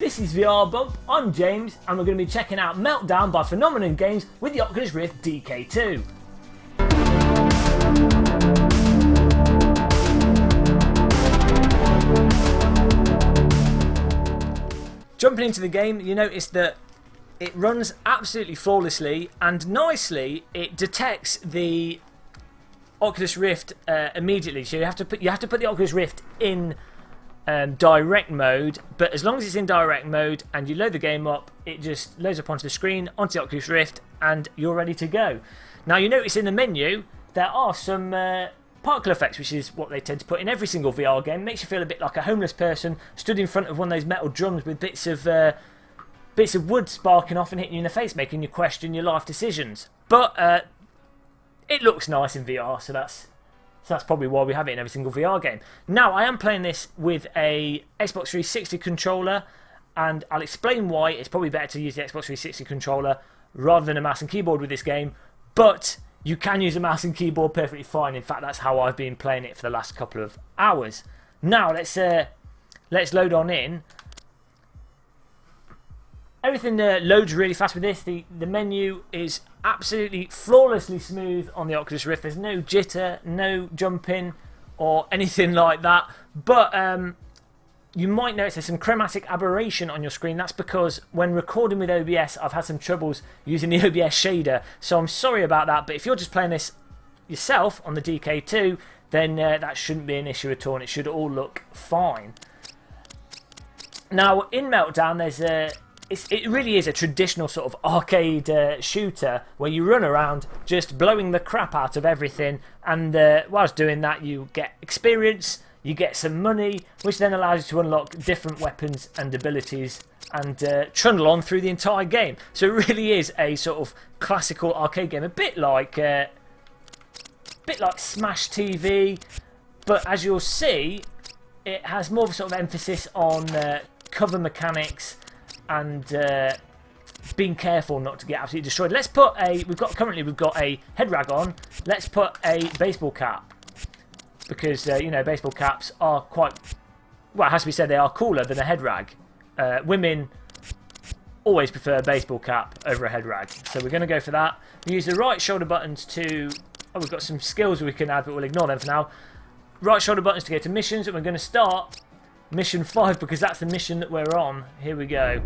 This is VR Bump, I'm James, and we're going to be checking out Meltdown by Phenomenon Games with the Oculus Rift DK2. Jumping into the game, you notice that it runs absolutely flawlessly, and nicely it detects the Oculus Rift immediately. So you have to put the Oculus Rift in direct mode, but as long as it's in direct mode and you load the game up, it just loads up onto the screen, onto the Oculus Rift, and you're ready to go. Now you notice in the menu there are some particle effects, which is what they tend to put in every single VR game. Makes you feel a bit like a homeless person stood in front of one of those metal drums with bits of wood sparking off and hitting you in the face, making you question your life decisions. But it looks nice in VR, so that's probably why we have it in every single VR game. Now, I am playing this with a Xbox 360 controller, and I'll explain why it's probably better to use the Xbox 360 controller rather than a mouse and keyboard with this game, but you can use a mouse and keyboard perfectly fine. In fact, that's how I've been playing it for the last couple of hours. Now, let's load on in. Everything loads really fast with this. The menu is absolutely flawlessly smooth on the Oculus Rift. There's no jitter, no jumping or anything like that. But you might notice there's some chromatic aberration on your screen. That's because when recording with OBS, I've had some troubles using the OBS shader. So I'm sorry about that. But if you're just playing this yourself on the DK2, then that shouldn't be an issue at all, and it should all look fine. Now, in Meltdown, there's it really is a traditional sort of arcade shooter where you run around just blowing the crap out of everything, and whilst doing that you get experience, you get some money, which then allows you to unlock different weapons and abilities and trundle on through the entire game. So it really is a sort of classical arcade game, a bit like Smash TV, but as you'll see, it has more of a sort of emphasis on cover mechanics and being careful not to get absolutely destroyed. Let's put currently we've got a head rag on. Let's put a baseball cap, because you know, baseball caps are quite, well, it has to be said, they are cooler than a head rag. Women always prefer a baseball cap over a head rag, so we're going to go for that. We use the right shoulder buttons to, oh, we've got some skills we can add, but we'll ignore them for now. Right shoulder buttons to go to missions, and we're going to start Mission 5 because that's the mission that we're on. Here we go.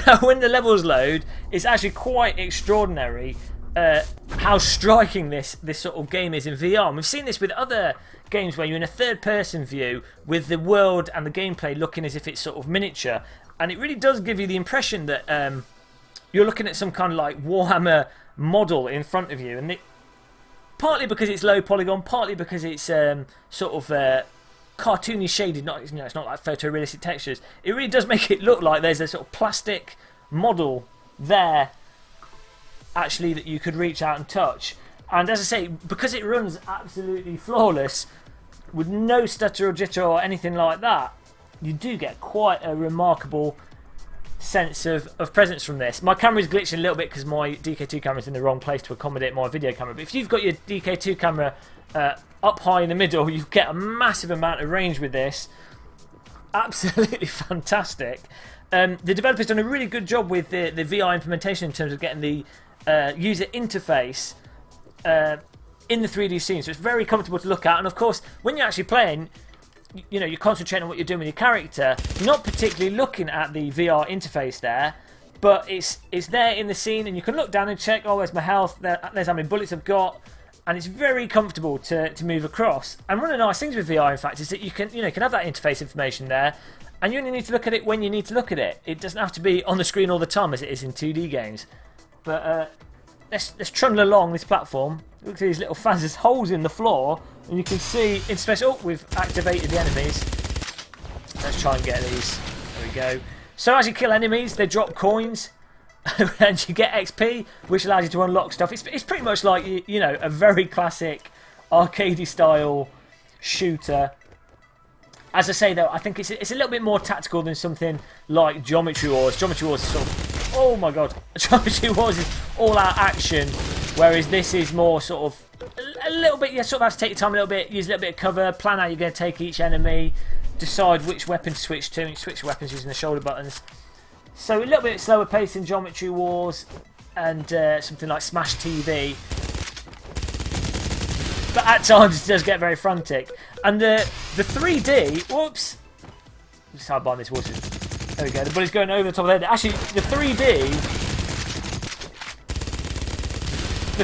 Now, when the levels load, it's actually quite extraordinary how striking this sort of game is in VR. And we've seen this with other games where you're in a third-person view with the world and the gameplay looking as if it's sort of miniature. And it really does give you the impression that you're looking at some kind of like Warhammer model in front of you. And partly because it's low polygon, partly because it's sort of cartoony shaded, it's not like photorealistic textures. It really does make it look like there's a sort of plastic model there actually that you could reach out and touch. And as I say, because it runs absolutely flawless with no stutter or jitter or anything like that, you do get quite a remarkable sense of presence from this. My camera's glitching a little bit because my DK2 camera's in the wrong place to accommodate my video camera, but if you've got your DK2 camera up high in the middle, you get a massive amount of range with this. Absolutely fantastic. The developer's done a really good job with the VR implementation in terms of getting the user interface in the 3D scene, so it's very comfortable to look at. And of course, when you're actually playing, you know, you're concentrating on what you're doing with your character. You're not particularly looking at the VR interface there, but it's there in the scene, and you can look down and check, oh, where's my health? There's how many bullets I've got. And it's very comfortable to move across. And one of the nice things with VR, in fact, is that you can have that interface information there, and you only need to look at it when you need to look at it. It doesn't have to be on the screen all the time as it is in 2D games. But let's trundle along this platform. Look at these little fans. There's holes in the floor, and you can see in special. Oh, we've activated the enemies. Let's try and get these. There we go. So as you kill enemies, they drop coins. And you get XP, which allows you to unlock stuff. It's pretty much like, you know, a very classic arcadey style shooter. As I say though, I think it's a little bit more tactical than something like Geometry Wars. Geometry Wars is sort of, oh my god, Geometry Wars is all out action, whereas this is more sort of a little bit, you sort of have to take your time a little bit, use a little bit of cover, plan how you're going to take each enemy. decide which weapon to switch to, and you switch weapons using the shoulder buttons. So a little bit slower pace in Geometry Wars and something like Smash TV. But at times it does get very frantic. And the 3D, whoops, just hide behind this water. There we go, the bullet's going over the top of the head. Actually, the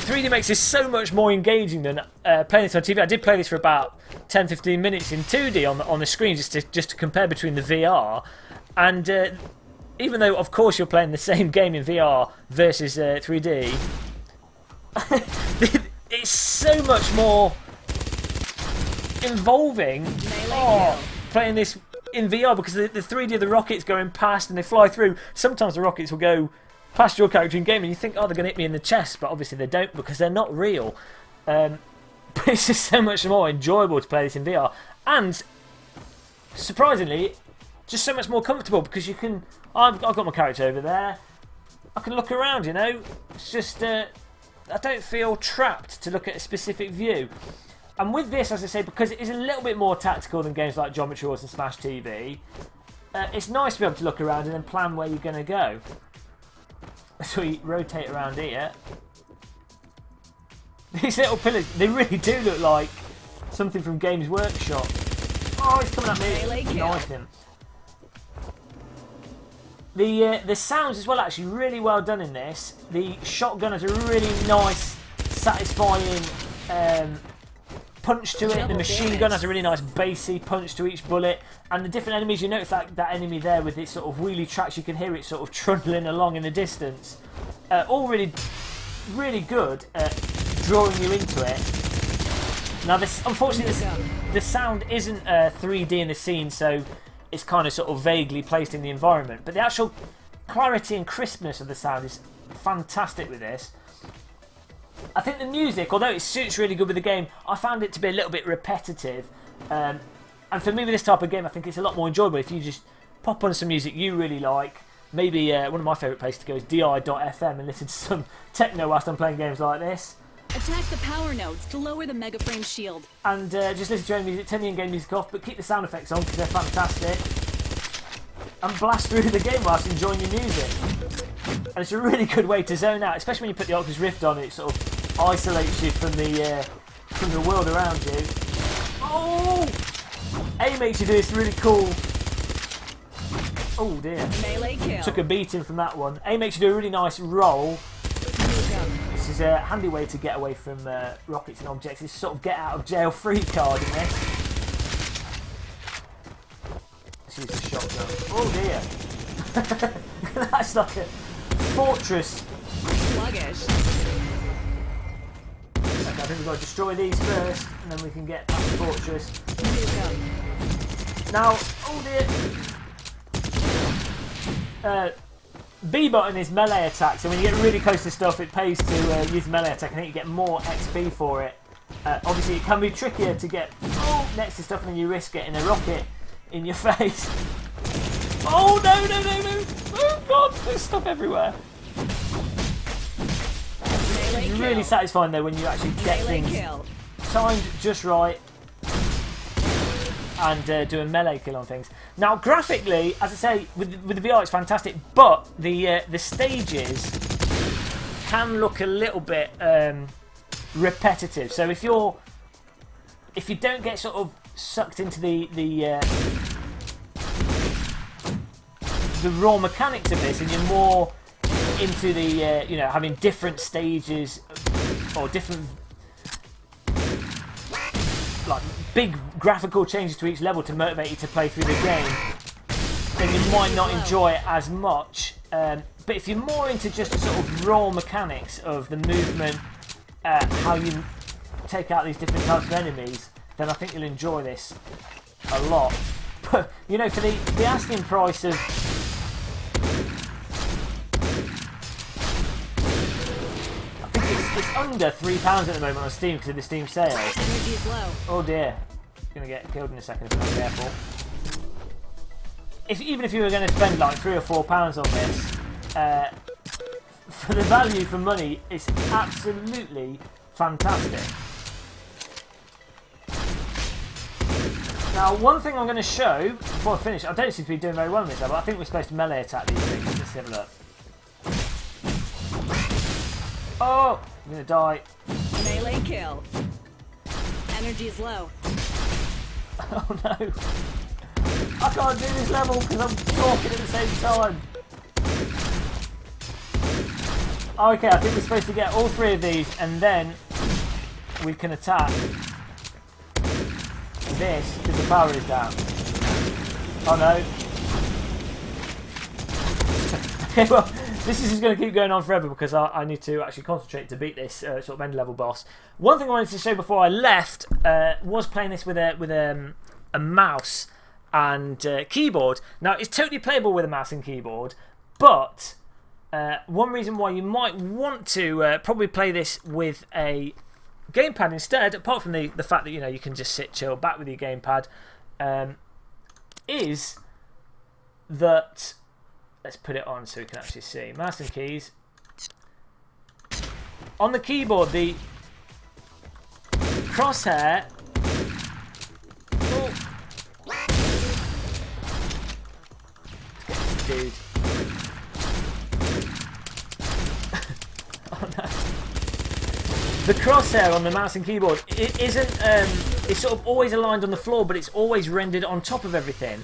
3D makes this so much more engaging than playing this on TV. I did play this for about 10-15 minutes in 2D on the screen just to compare between the VR. And even though, of course, you're playing the same game in VR versus 3D, it's so much more involving playing this in VR, because the 3D of the rockets going past and they fly through. Sometimes the rockets will go past your character in game and you think, oh, they're going to hit me in the chest, but obviously they don't, because they're not real. But it's just so much more enjoyable to play this in VR, and surprisingly just so much more comfortable, because you can, I've got my character over there, I can look around, you know. It's just I don't feel trapped to look at a specific view. And with this, as I say, because it is a little bit more tactical than games like Geometry Wars and Smash TV, it's nice to be able to look around and then plan where you're going to go. So we rotate around here. These little pillars, they really do look like something from Games Workshop. Oh, he's coming at me. Nice him. The sounds as well, actually really well done in this. The shotgun has a really nice, satisfying punch to it. The machine gun has a really nice bassy punch to each bullet. And the different enemies, you notice that enemy there with its sort of wheelie tracks, you can hear it sort of trundling along in the distance. All really, really good at drawing you into it. Now, unfortunately, the sound isn't 3D in the scene, so it's kind of sort of vaguely placed in the environment. But the actual clarity and crispness of the sound is fantastic with this. I think the music, although it suits really good with the game, I found it to be a little bit repetitive. And for me with this type of game, I think it's a lot more enjoyable if you just pop on some music you really like. Maybe one of my favourite places to go is di.fm and listen to some techno whilst I'm playing games like this. Attack the power nodes to lower the Mega Frame shield. And just listen to your own music, turn the in-game music off, but keep the sound effects on because they're fantastic. And blast through the game whilst enjoying your music. And it's a really good way to zone out, especially when you put the Oculus Rift on. It sort of isolates you from the world around you. Oh! A makes you do this really cool. Oh dear. Melee kill. Took a beating from that one. A makes you do a really nice roll. This is a handy way to get away from rockets and objects. It's sort of get out of jail free card in this. Let's use the shotgun. Oh dear. That's like a fortress. Sluggish. Okay, I think we've got to destroy these first, and then we can get past the fortress. Now, oh dear. B button is melee attack, so when you get really close to stuff, it pays to use melee attack. I think you get more XP for it. Obviously, it can be trickier to get next to stuff, and then you risk getting a rocket in your face. Oh no, no, no, no! Oh god, there's stuff everywhere. It's really satisfying though when you actually get things timed just right and do a melee kill on things. Now, graphically, as I say, with the VR, it's fantastic, but the stages can look a little bit repetitive. So if you don't get sort of sucked into the raw mechanics of this, and you're more into the you know, having different stages or different like big graphical changes to each level to motivate you to play through the game, then you might not enjoy it as much. But if you're more into just the sort of raw mechanics of the movement, how you take out these different types of enemies, then I think you'll enjoy this a lot. But you know, for the asking price of it's under £3 at the moment on Steam because of the Steam sale. Oh dear. Gonna get killed in a second if I'm not careful. Even if you were going to spend like £3 or £4 on this, for the value for money, it's absolutely fantastic. Now, one thing I'm going to show before I finish, I don't seem to be doing very well in this level. I think we're supposed to melee attack these things. Let's have a look. Oh, I'm going to die. Melee kill. Energy is low. Oh no. I can't do this level because I'm talking at the same time. Okay, I think we're supposed to get all 3 of these and then we can attack this because the power is down. Oh no. Okay, well, this is just going to keep going on forever because I need to actually concentrate to beat this sort of end level boss. One thing I wanted to show before I left was playing this with a mouse and keyboard. Now, it's totally playable with a mouse and keyboard, but one reason why you might want to probably play this with a gamepad instead, apart from the fact that you can just sit chill back with your gamepad, is that, let's put it on so we can actually see. Mouse and keys. On the keyboard, the crosshair. Oh. Dude. Oh no. The crosshair on the mouse and keyboard, it isn't, it's sort of always aligned on the floor, but it's always rendered on top of everything,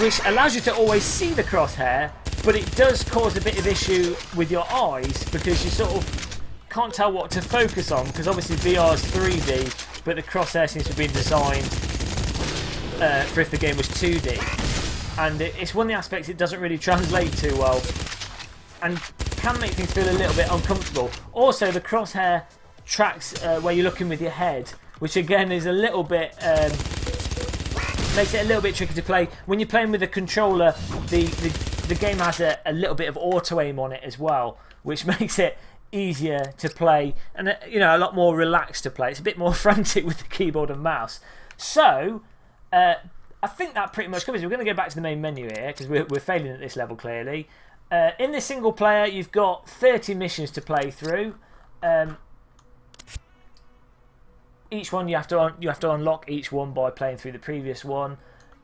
which allows you to always see the crosshair, but it does cause a bit of issue with your eyes because you sort of can't tell what to focus on, because obviously VR is 3D, but the crosshair seems to have been designed for if the game was 2D. And it's one of the aspects it doesn't really translate too well, and can make things feel a little bit uncomfortable. Also, the crosshair tracks where you're looking with your head, which again is a little bit makes it a little bit tricky to play. When you're playing with a controller, the game has a little bit of auto aim on it as well, which makes it easier to play and a lot more relaxed to play. It's a bit more frantic with the keyboard and mouse. So I think that pretty much covers it. We're going to go back to the main menu here because we're failing at this level clearly. In the single player, you've got 30 missions to play through. Each one you have to unlock each one by playing through the previous one.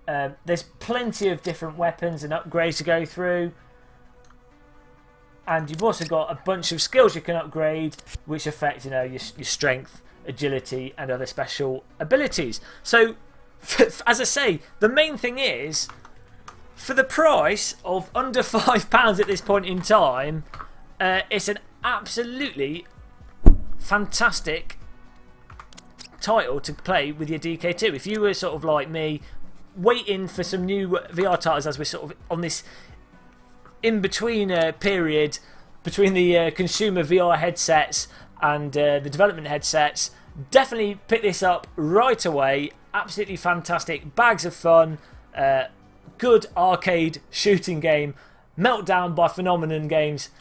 There's plenty of different weapons and upgrades to go through, and you've also got a bunch of skills you can upgrade, which affect your strength, agility, and other special abilities. So, as I say, the main thing is, for the price of under £5 at this point in time, it's an absolutely fantastic title to play with your DK2. If you were sort of like me, waiting for some new VR titles as we're sort of on this in-between period between the consumer VR headsets and the development headsets, definitely pick this up right away. Absolutely fantastic, bags of fun, good arcade shooting game, Meltdown by Phenomenon Games.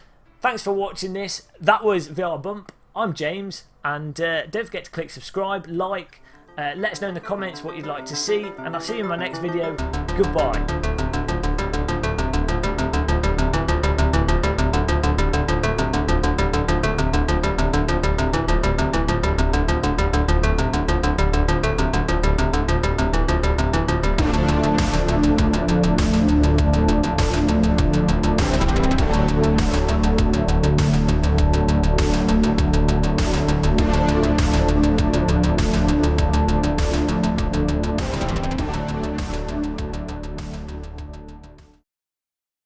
Thanks for watching this. That was VR Bump. I'm James, and don't forget to click subscribe, like, let us know in the comments what you'd like to see, and I'll see you in my next video. Goodbye.